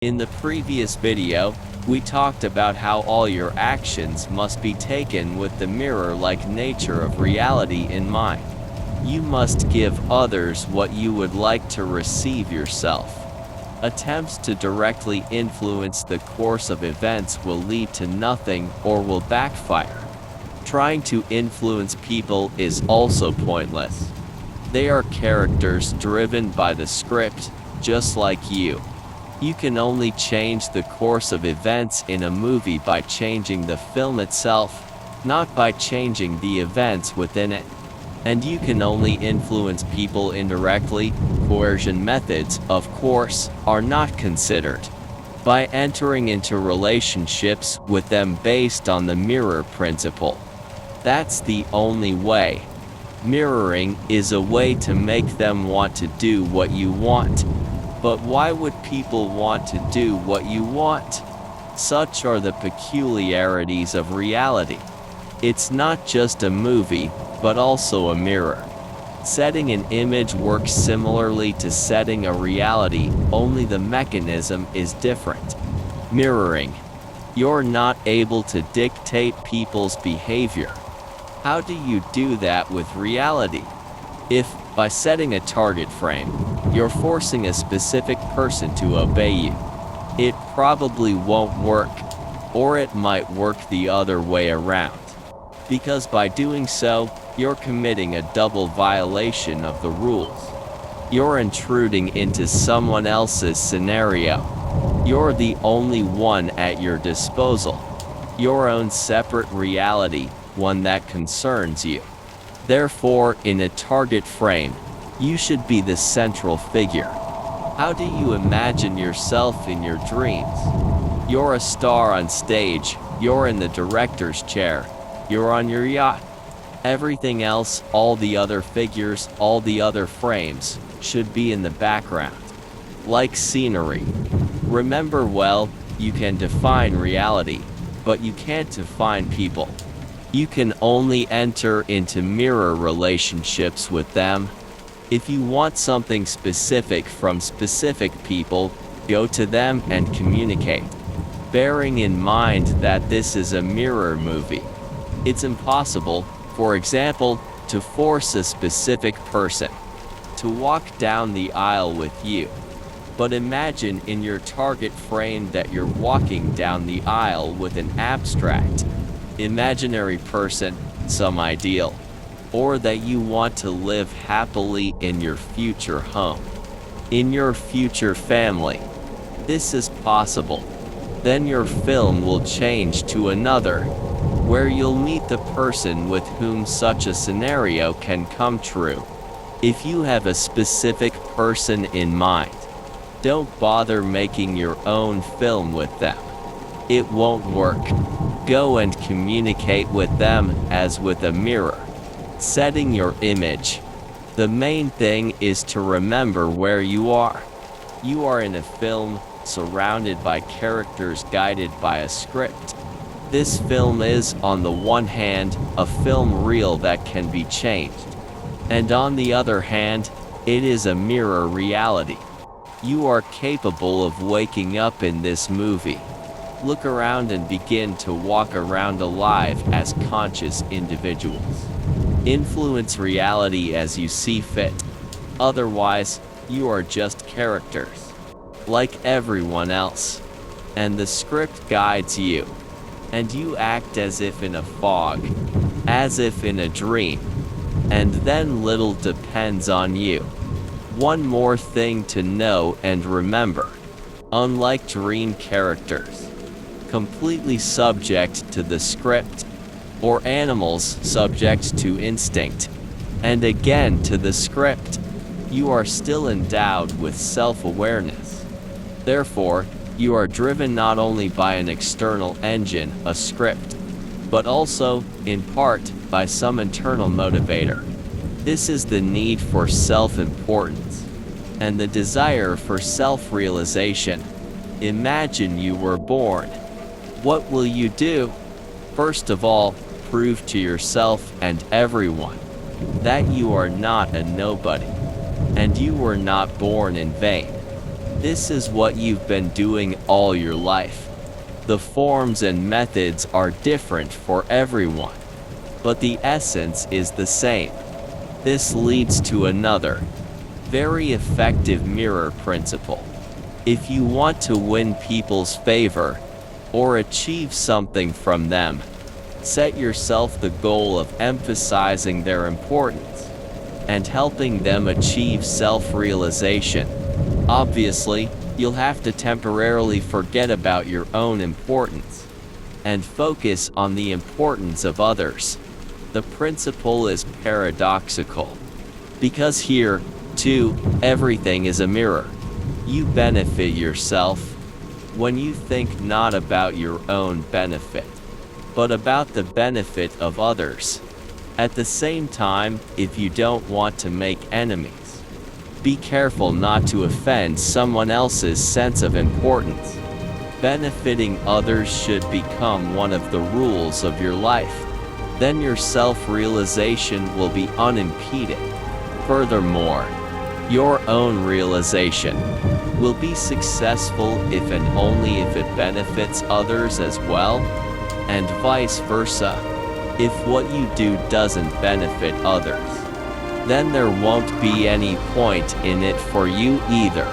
In the previous video, we talked about how all your actions must be taken with the mirror-like nature of reality in mind. You must give others what you would like to receive yourself. Attempts to directly influence the course of events will lead to nothing or will backfire. Trying to influence people is also pointless. They are characters driven by the script, just like you. You can only change the course of events in a movie by changing the film itself, not by changing the events within it. And you can only influence people indirectly. Coercion methods, of course, are not considered. By entering into relationships with them based on the mirror principle. That's the only way. Mirroring is a way to make them want to do what you want. But why would people want to do what you want? Such are the peculiarities of reality. It's not just a movie, but also a mirror. Setting an image works similarly to setting a reality, only the mechanism is different. Mirroring. You're not able to dictate people's behavior. How do you do that with reality? If, by setting a target frame, you're forcing a specific person to obey you, it probably won't work, or it might work the other way around. Because by doing so, you're committing a double violation of the rules. You're intruding into someone else's scenario. You're the only one at your disposal. Your own separate reality, one that concerns you. Therefore, in a target frame, you should be the central figure. How do you imagine yourself in your dreams? You're a star on stage, you're in the director's chair, you're on your yacht. Everything else, all the other figures, all the other frames, should be in the background. Like scenery. Remember well, you can define reality, but you can't define people. You can only enter into mirror relationships with them. If you want something specific from specific people, go to them and communicate. Bearing in mind that this is a mirror movie. It's impossible, for example, to force a specific person to walk down the aisle with you. But imagine in your target frame that you're walking down the aisle with an abstract, imaginary person, some ideal, or that you want to live happily in your future home, in your future family. This is possible. Then your film will change to another, where you'll meet the person with whom such a scenario can come true. If you have a specific person in mind, don't bother making your own film with them. It won't work. Go and communicate with them as with a mirror. Setting your image. The main thing is to remember where you are. You are in a film, surrounded by characters guided by a script. This film is, on the one hand, a film reel that can be changed. And on the other hand, it is a mirror reality. You are capable of waking up in this movie. Look around and begin to walk around alive as conscious individuals. Influence reality as you see fit. Otherwise, you are just characters, like everyone else. And the script guides you. And you act as if in a fog, as if in a dream. And then little depends on you. One more thing to know and remember. Unlike dream characters, completely subject to the script, or animals subject to instinct, and again to the script, you are still endowed with self-awareness. Therefore, you are driven not only by an external engine, a script, but also, in part, by some internal motivator. This is the need for self-importance, and the desire for self-realization. Imagine you were born. What will you do? First of all, prove to yourself and everyone that you are not a nobody, and you were not born in vain. This is what you've been doing all your life. The forms and methods are different for everyone, but the essence is the same. This leads to another, very effective mirror principle. If you want to win people's favor, or achieve something from them, set yourself the goal of emphasizing their importance and helping them achieve self-realization. Obviously, you'll have to temporarily forget about your own importance and focus on the importance of others. The principle is paradoxical, because here, too, everything is a mirror. You benefit yourself when you think not about your own benefit, but about the benefit of others. At the same time, if you don't want to make enemies, be careful not to offend someone else's sense of importance. Benefiting others should become one of the rules of your life. Then your self-realization will be unimpeded. Furthermore, your own realization will be successful if and only if it benefits others as well, and vice versa. If what you do doesn't benefit others, then there won't be any point in it for you either.